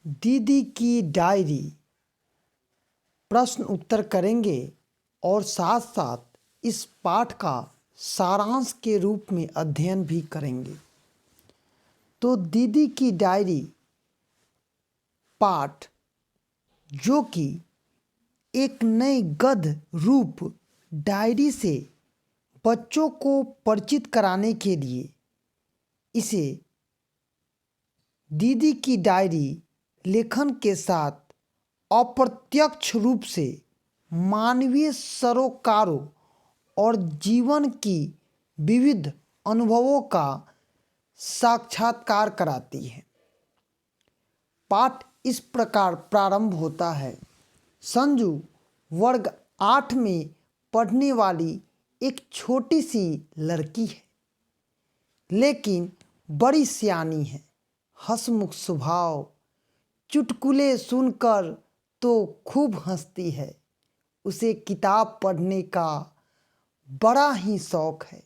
दीदी की डायरी प्रश्न उत्तर करेंगे और साथ साथ इस पाठ का सारांश के रूप में अध्ययन भी करेंगे। तो दीदी की डायरी पाठ जो कि एक नए गद्य रूप डायरी से बच्चों को परिचित कराने के लिए इसे दीदी की डायरी लेखन के साथ अप्रत्यक्ष रूप से मानवीय सरोकारों और जीवन की विविध अनुभवों का साक्षात्कार कराती है। पाठ इस प्रकार प्रारंभ होता है। संजू वर्ग 8 में पढ़ने वाली एक छोटी सी लड़की है, लेकिन बड़ी सियानी है। हंसमुख स्वभाव, चुटकुले सुनकर तो खूब हंसती है। उसे किताब पढ़ने का बड़ा ही शौक है,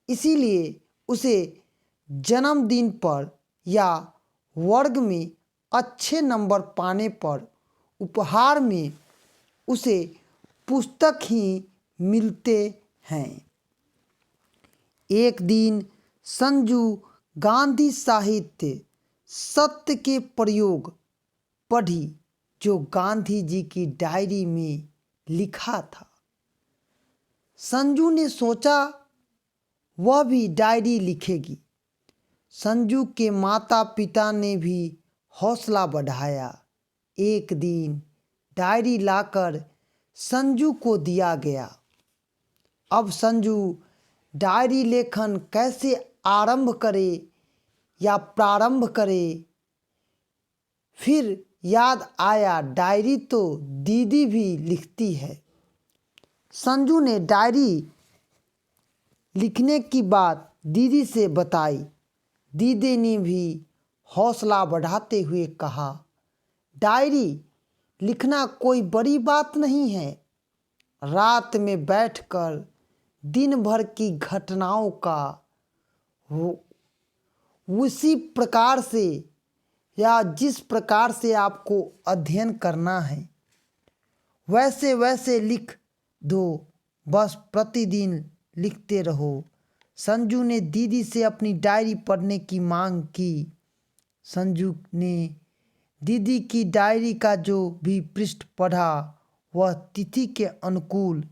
इसीलिए उसे जन्मदिन पर या वर्ग में अच्छे नंबर पाने पर उपहार में उसे पुस्तक ही मिलते हैं। एक दिन संजू गांधी साहित्य सत्य के प्रयोग पढ़ी जो गांधी जी की डायरी में लिखा था। संजू ने सोचा वह भी डायरी लिखेगी। संजू के माता पिता ने भी हौसला बढ़ाया। एक दिन डायरी लाकर संजू को दिया गया। अब संजू डायरी लेखन कैसे आरंभ करे या प्रारंभ करे। फिर याद आया डायरी तो दीदी भी लिखती है। संजू ने डायरी लिखने की बात दीदी से बताई। दीदी ने भी हौसला बढ़ाते हुए कहा, डायरी लिखना कोई बड़ी बात नहीं है। रात में बैठकर दिन भर की घटनाओं का उसी प्रकार से या जिस प्रकार से आपको अध्ययन करना है वैसे वैसे लिख दो, बस प्रतिदिन लिखते रहो। संजू ने दीदी से अपनी डायरी पढ़ने की मांग की। संजू ने दीदी की डायरी का जो भी पृष्ठ पढ़ा वह तिथि के अनुकूल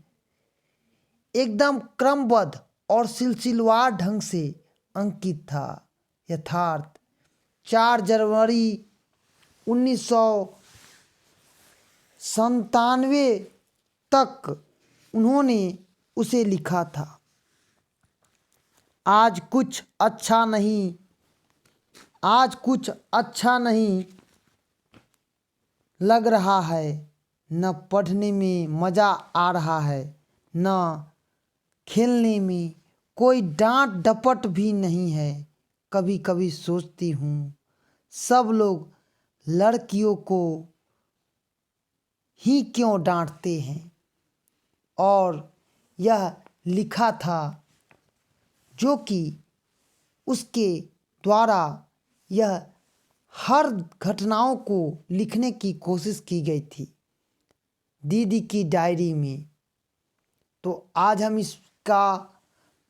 एकदम क्रमबद्ध और सिलसिलेवार ढंग से अंकित था। यथार्थ 4 जनवरी 1997 तक उन्होंने उसे लिखा था। आज कुछ अच्छा नहीं लग रहा है, न पढ़ने में मज़ा आ रहा है, न खेलने में। कोई डांट डपट भी नहीं है। कभी कभी सोचती हूँ सब लोग लड़कियों को ही क्यों डांटते हैं। और यह लिखा था जो कि उसके द्वारा यह हर घटनाओं को लिखने की कोशिश की गई थी दीदी की डायरी में। तो आज हम इसका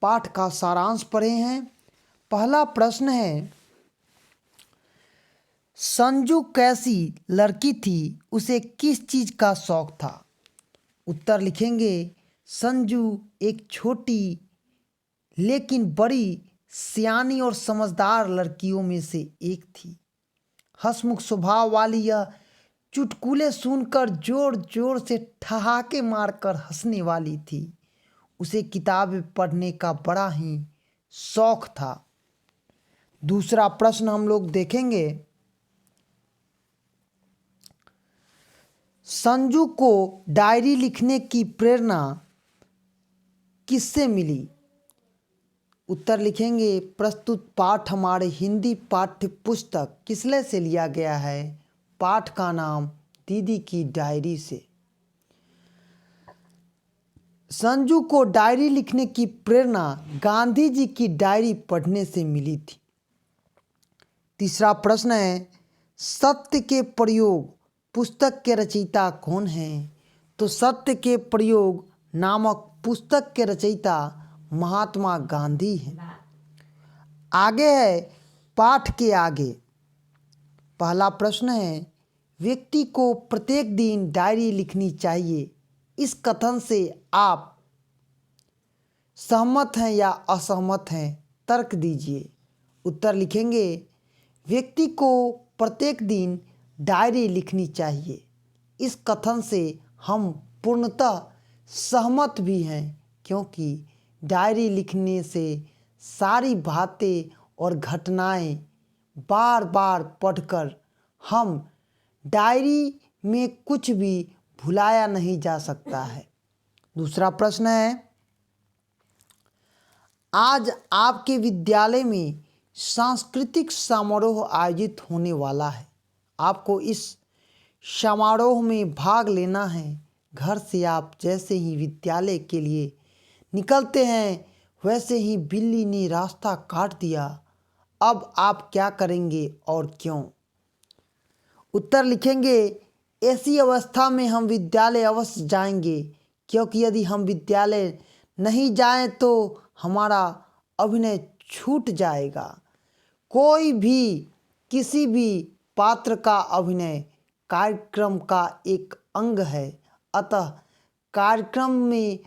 पाठ का सारांश पढ़े हैं। पहला प्रश्न है, संजू कैसी लड़की थी, उसे किस चीज़ का शौक था। उत्तर लिखेंगे, संजू एक छोटी लेकिन बड़ी सियानी और समझदार लड़कियों में से एक थी। हंसमुख स्वभाव वाली यह चुटकुले सुनकर जोर जोर से ठहाके मारकर हंसने वाली थी। उसे किताबें पढ़ने का बड़ा ही शौक था। दूसरा प्रश्न हम लोग देखेंगे, संजू को डायरी लिखने की प्रेरणा किससे मिली। उत्तर लिखेंगे, प्रस्तुत पाठ हमारे हिंदी पाठ्य पुस्तक किसले से लिया गया है। पाठ का नाम दीदी की डायरी से। संजू को डायरी लिखने की प्रेरणा गांधी जी की डायरी पढ़ने से मिली थी। तीसरा प्रश्न है, सत्य के प्रयोग पुस्तक के रचयिता कौन हैं? तो सत्य के प्रयोग नामक पुस्तक के रचयिता महात्मा गांधी हैं। आगे है पाठ के आगे। पहला प्रश्न है, व्यक्ति को प्रत्येक दिन डायरी लिखनी चाहिए, इस कथन से आप सहमत हैं या असहमत हैं? तर्क दीजिए। उत्तर लिखेंगे, व्यक्ति को प्रत्येक दिन डायरी लिखनी चाहिए। इस कथन से हम पूर्णतः सहमत भी हैं, क्योंकि डायरी लिखने से सारी बातें और घटनाएं बार बार पढ़कर हम डायरी में कुछ भी भुलाया नहीं जा सकता है। दूसरा प्रश्न है, आज आपके विद्यालय में सांस्कृतिक समारोह आयोजित होने वाला है। आपको इस समारोह में भाग लेना है। घर से आप जैसे ही विद्यालय के लिए निकलते हैं, वैसे ही बिल्ली ने रास्ता काट दिया। अब आप क्या करेंगे और क्यों? उत्तर लिखेंगे, ऐसी अवस्था में हम विद्यालय अवश्य जाएंगे, क्योंकि यदि हम विद्यालय नहीं जाएं तो हमारा अभिनय छूट जाएगा। कोई भी किसी भी पात्र का अभिनय कार्यक्रम का एक अंग है, अतः कार्यक्रम में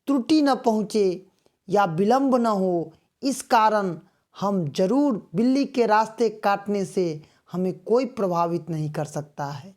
त्रुटि न पहुँचे या विलंब न हो, इस कारण हम जरूर बिल्ली के रास्ते काटने से हमें कोई प्रभावित नहीं कर सकता है।